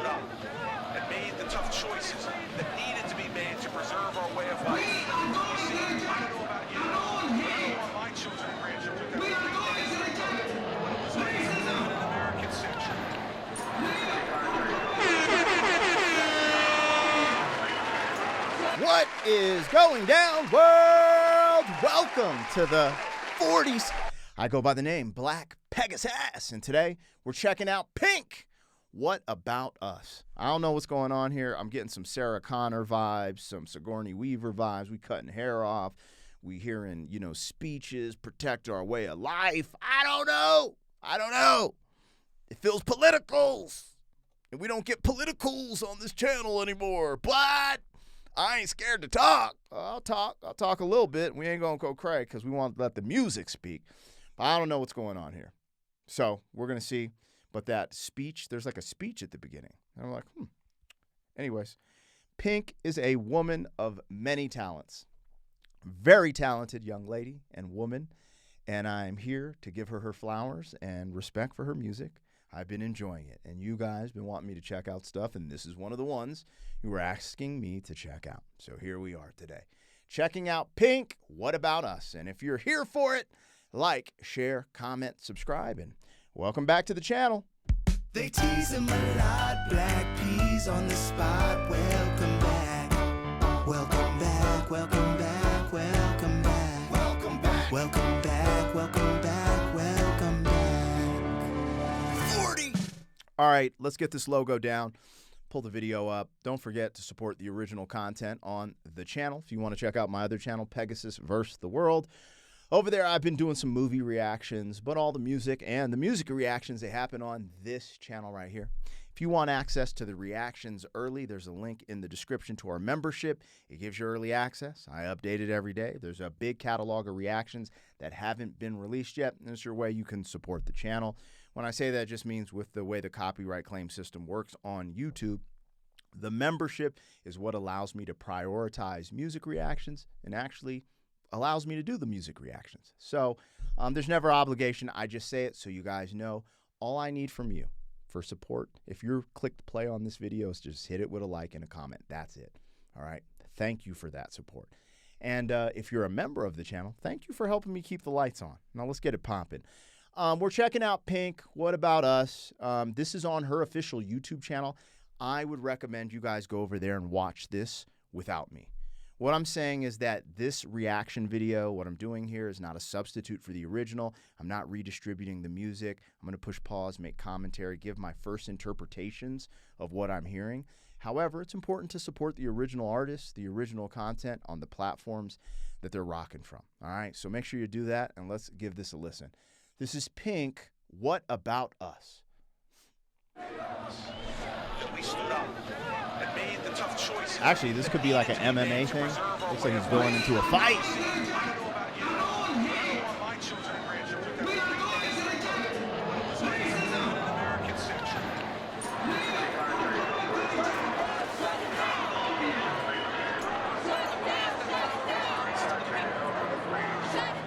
stood up and made the tough choices that needed to be made to preserve our way of life. You see, I don't know about you, but I don't want my children and grandchildren to live when it was like in an American century. What is going down, world? Welcome to the 40s. I go by the name Black Pegasus, and today we're checking out Pink. What About Us? I don't know what's going on here. I'm getting some Sarah Connor vibes, some Sigourney Weaver vibes. We cutting hair off. We hearing, speeches, protect our way of life. I don't know. It feels politicals. And we don't get politicals on this channel anymore. But I ain't scared to talk. I'll talk a little bit. We ain't going to go cray because we want to let the music speak. But I don't know what's going on here. So we're going to see. But that speech, there's like a speech at the beginning. And I'm like, Anyways, Pink is a woman of many talents. Very talented young lady and woman. And I'm here to give her her flowers and respect for her music. I've been enjoying it. And you guys been wanting me to check out stuff. And this is one of the ones you were asking me to check out. So here we are today. Checking out Pink, What About Us? And if you're here for it, like, share, comment, subscribe, and welcome back to the channel. They tease him a lot, black peas on the spot. Welcome back, welcome back, welcome back, welcome back, welcome back, welcome back, welcome back, welcome back. 40. All right, let's get this logo down. Pull the video up. Don't forget to support the original content on the channel. If you want to check out my other channel, Pegasus vs. the World. Over there, I've been doing some movie reactions, but all the music and the music reactions, they happen on this channel right here. If you want access to the reactions early, there's a link in the description to our membership. It gives you early access. I update it every day. There's a big catalog of reactions that haven't been released yet, and it's your way you can support the channel. When I say that, it just means with the way the copyright claim system works on YouTube, the membership is what allows me to prioritize music reactions and actually allows me to do the music reactions. So there's never obligation. I just say it so you guys know. All I need from you for support, if you're clicked play on this video, is just hit it with a like and a comment. That's it. All right. Thank you for that support. And if you're a member of the channel, thank you for helping me keep the lights on. Now let's get it popping. We're checking out Pink, What About Us? This is on her official YouTube channel. I would recommend you guys go over there and watch this without me. What I'm saying is that this reaction video, what I'm doing here, is not a substitute for the original. I'm not redistributing the music. I'm going to push pause, make commentary, give my first interpretations of what I'm hearing. However, it's important to support the original artists, the original content on the platforms that they're rocking from. All right, so make sure you do that, and let's give this a listen. This is Pink, What About Us? That we stood up and made the tough choices. Actually, this could be like an MMA thing. Looks like he's going into a fight.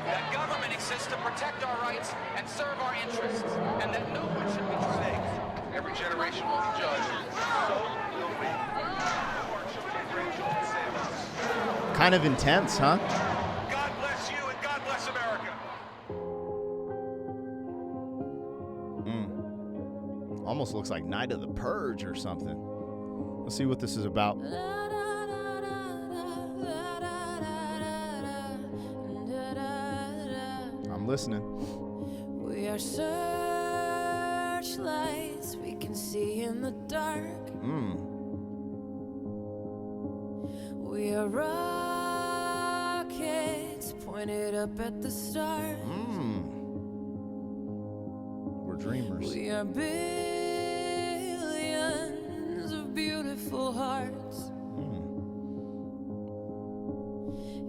That government exists to protect our rights and serve our interests, and that no one should be safe. Every generation will be judged. So will we. Our children and grandchildren save us. Kind of intense, huh? God bless you and God bless America. Almost looks like Night of the Purge or something. Let's see what this is about. I'm listening. We are searchlights we can see in the dark. We are rockets pointed up at the stars. We're dreamers. We are billions of beautiful hearts.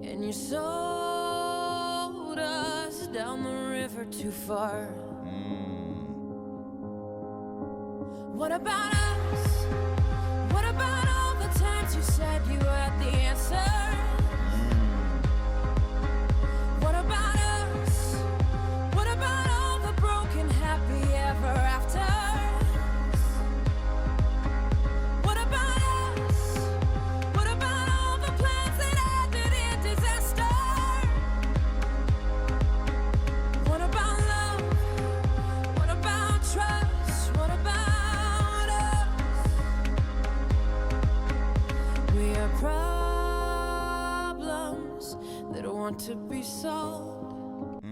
And you sold us down the river too far. What about us? What about all the times you said you had the answer? What about us? What about all the broken happy ever afters? want to be sold.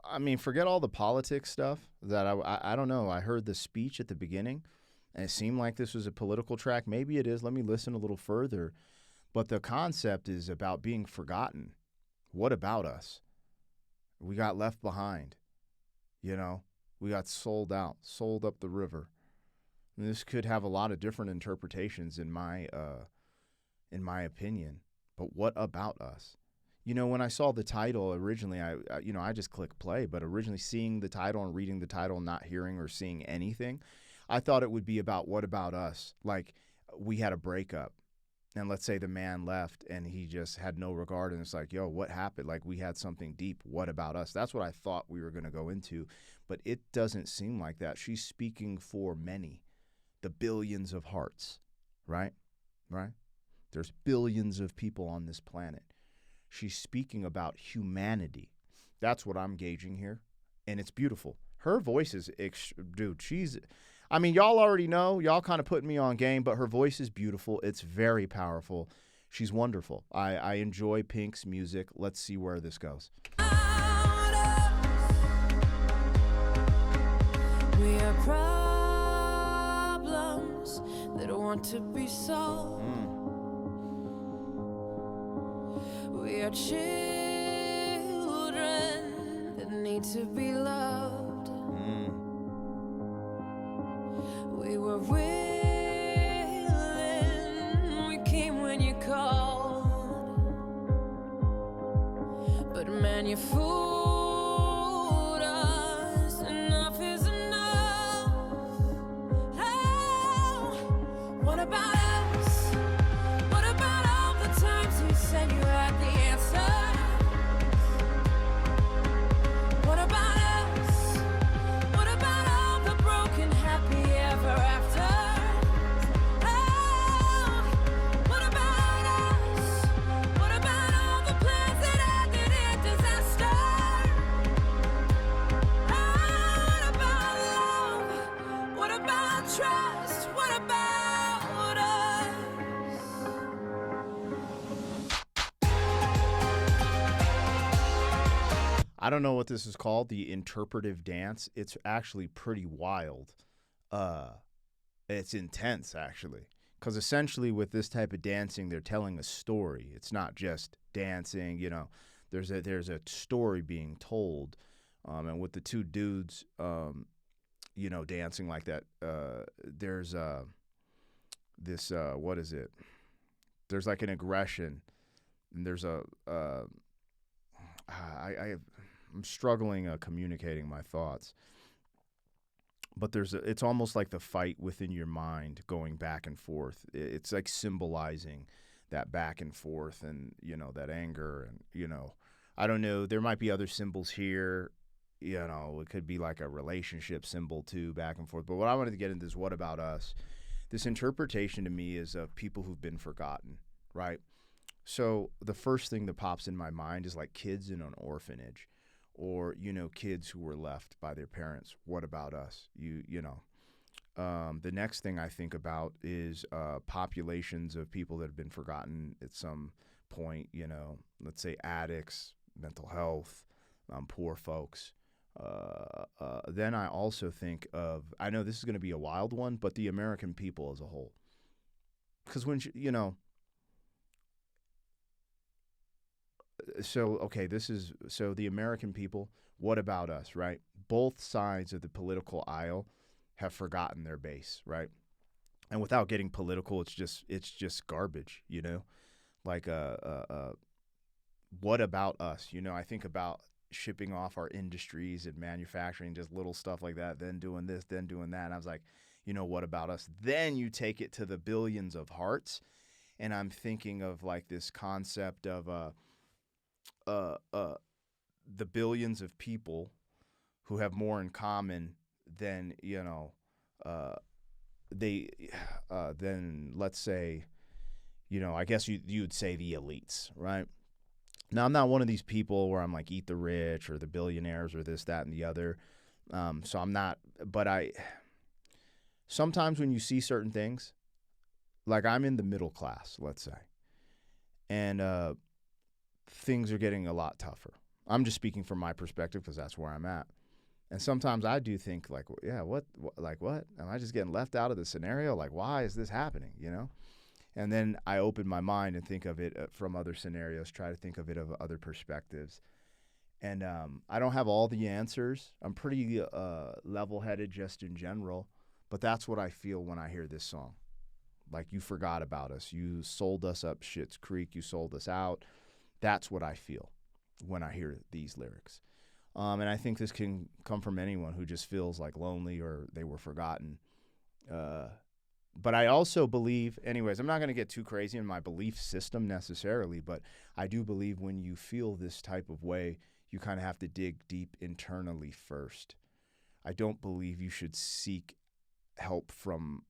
I mean, forget all the politics stuff that I don't know. I heard the speech at the beginning, and it seemed like this was a political track. Maybe it is. Let me listen a little further. But the concept is about being forgotten. What about us? We got left behind. You know, we got sold out, sold up the river. And this could have a lot of different interpretations in my opinion. But what about us? You know, when I saw the title originally, I just clicked play. But originally seeing the title and reading the title, not hearing or seeing anything, I thought it would be about what about us? Like we had a breakup. And let's say the man left and he just had no regard. And it's like, yo, what happened? Like we had something deep. What about us? That's what I thought we were going to go into. But it doesn't seem like that. She's speaking for many, the billions of hearts, right? Right? There's billions of people on this planet. She's speaking about humanity. That's what I'm gauging here. And it's beautiful. Her voice is, dude, I mean, y'all already know. Y'all kind of putting me on game, but her voice is beautiful. It's very powerful. She's wonderful. I enjoy Pink's music. Let's see where this goes. We are problems that want to be solved. We are children that need to be loved. We were willing, we came when you called. But man, you fooled us. Enough is enough. Oh, what about us? What about all the times you said you had the answer? What about us? What about all the broken happy ever after? Oh, what about us? What about all the plans that ended in disaster? Oh, what about love? What about trust? What about us? I don't know what this is called, the interpretive dance. It's actually pretty wild. It's intense, actually. Because essentially with this type of dancing, they're telling a story. It's not just dancing, you know. There's a story being told. And with the two dudes, you know, dancing like that, there's this, what is it? There's like an aggression. And there's I'm struggling communicating my thoughts. But it's almost like the fight within your mind going back and forth. It's like symbolizing that back and forth and, you know, that anger. And, you know, I don't know. There might be other symbols here. You know, it could be like a relationship symbol too, back and forth. But what I wanted to get into is what about us? This interpretation to me is of people who've been forgotten, right? So the first thing that pops in my mind is like kids in an orphanage. Or, you know, kids who were left by their parents. What about us? You know. The next thing I think about is populations of people that have been forgotten at some point, you know, let's say addicts, mental health, poor folks. Then I also think of, I know this is going to be a wild one, but the American people as a whole. Because when, you know, so the American people, what about us, right? Both sides of the political aisle have forgotten their base, right? And without getting political, it's just garbage, you know? Like what about us? You know, I think about shipping off our industries and manufacturing, just little stuff like that, then doing this, then doing that. And I was like, you know, what about us? Then you take it to the billions of hearts, and I'm thinking of like this concept of the billions of people who have more in common than, you know, then let's say, you know, I guess you'd say the elites, right? Now, I'm not one of these people where I'm like eat the rich or the billionaires or this, that, and the other. So I'm not, but sometimes when you see certain things, like I'm in the middle class, let's say, and things are getting a lot tougher. I'm just speaking from my perspective because that's where I'm at. And sometimes I do think like, yeah, what? Am I just getting left out of the scenario? Like, why is this happening, you know? And then I open my mind and think of it from other scenarios, try to think of it of other perspectives. And I don't have all the answers. I'm pretty level-headed just in general, but that's what I feel when I hear this song. Like, you forgot about us. You sold us up Schitt's Creek. You sold us out. That's what I feel when I hear these lyrics. And I think this can come from anyone who just feels like lonely or they were forgotten. But I also believe, anyways, I'm not going to get too crazy in my belief system necessarily, but I do believe when you feel this type of way, you kind of have to dig deep internally first. I don't believe you should seek help from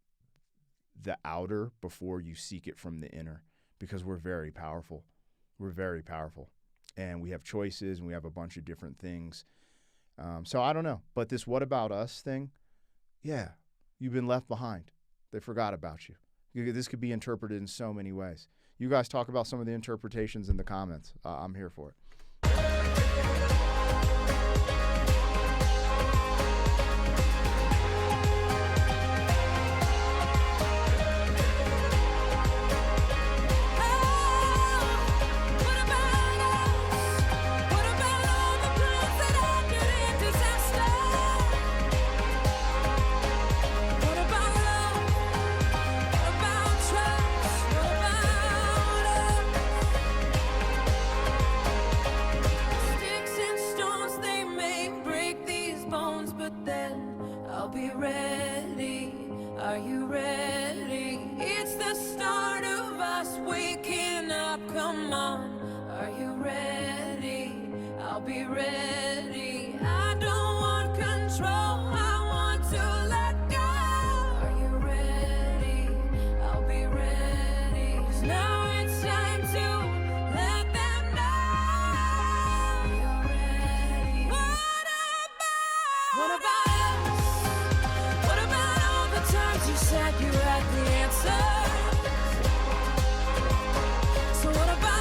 the outer before you seek it from the inner, because we're very powerful. We're very powerful. And we have choices and we have a bunch of different things. So I don't know. But this what about us thing, yeah, you've been left behind. They forgot about you. This could be interpreted in so many ways. You guys talk about some of the interpretations in the comments. I'm here for it. Be ready. I don't want control. I want to let go. Are you ready? I'll be ready. 'Cause now it's time to let them know. You're ready. What about us? What about all the times you said you had the answer? So what about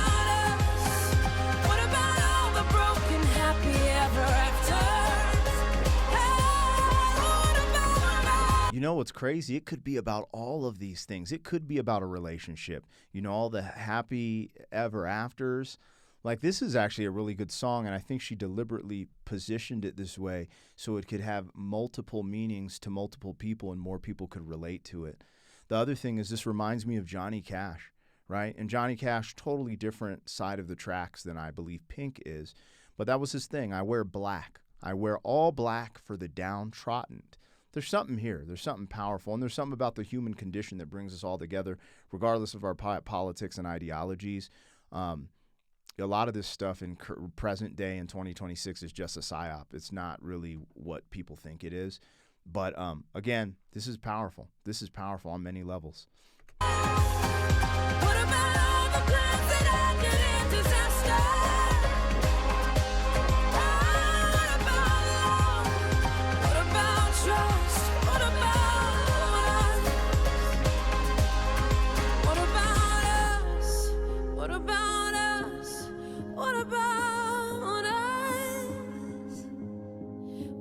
you know what's crazy? It could be about all of these things. It could be about a relationship. You know, all the happy ever afters. Like, this is actually a really good song, and I think she deliberately positioned it this way so it could have multiple meanings to multiple people and more people could relate to it. The other thing is this reminds me of Johnny Cash, right? And Johnny Cash, totally different side of the tracks than I believe Pink is. But that was his thing. I wear black. I wear all black for the downtrodden. There's something here. There's something powerful. And there's something about the human condition that brings us all together, regardless of our politics and ideologies. A lot of this stuff in present day in 2026 is just a psyop. It's not really what people think it is. But again, this is powerful. This is powerful on many levels. what about all the plans that ended in disaster?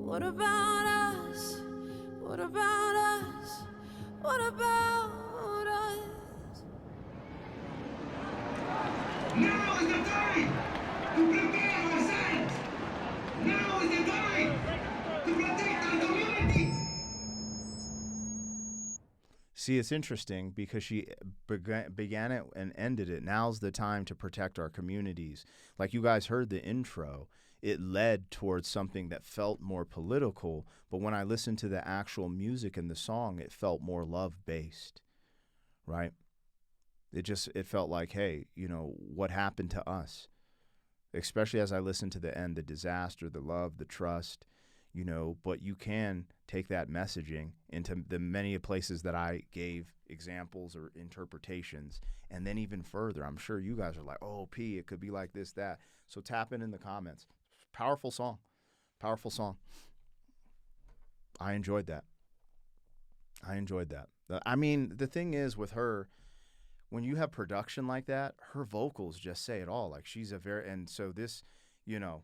What about us? What about us? What about us? Now is the time to prepare ourselves. Now is the time to protect our community. See, it's interesting because she began it and ended it. Now's the time to protect our communities. Like you guys heard the intro, it led towards something that felt more political, but when I listened to the actual music and the song, it felt more love-based, right? It felt like, hey, you know, what happened to us? Especially as I listened to the end, the disaster, the love, the trust, you know, but you can take that messaging into the many places that I gave examples or interpretations, and then even further. I'm sure you guys are like, oh, P, it could be like this, that. So tap in the comments. Powerful song. Powerful song. I enjoyed that. I mean, the thing is with her, when you have production like that, her vocals just say it all. Like she's and so this, you know,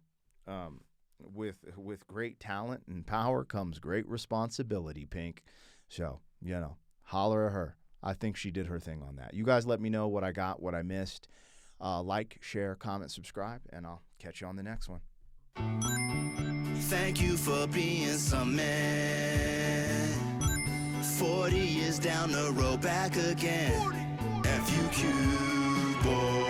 with great talent and power comes great responsibility, Pink. So, you know, holler at her. I think she did her thing on that. You guys let me know what I got, what I missed. Like, share, comment, subscribe, and I'll catch you on the next one. Thank you for being some man. 40 years down the road, back again. FUQ, boy.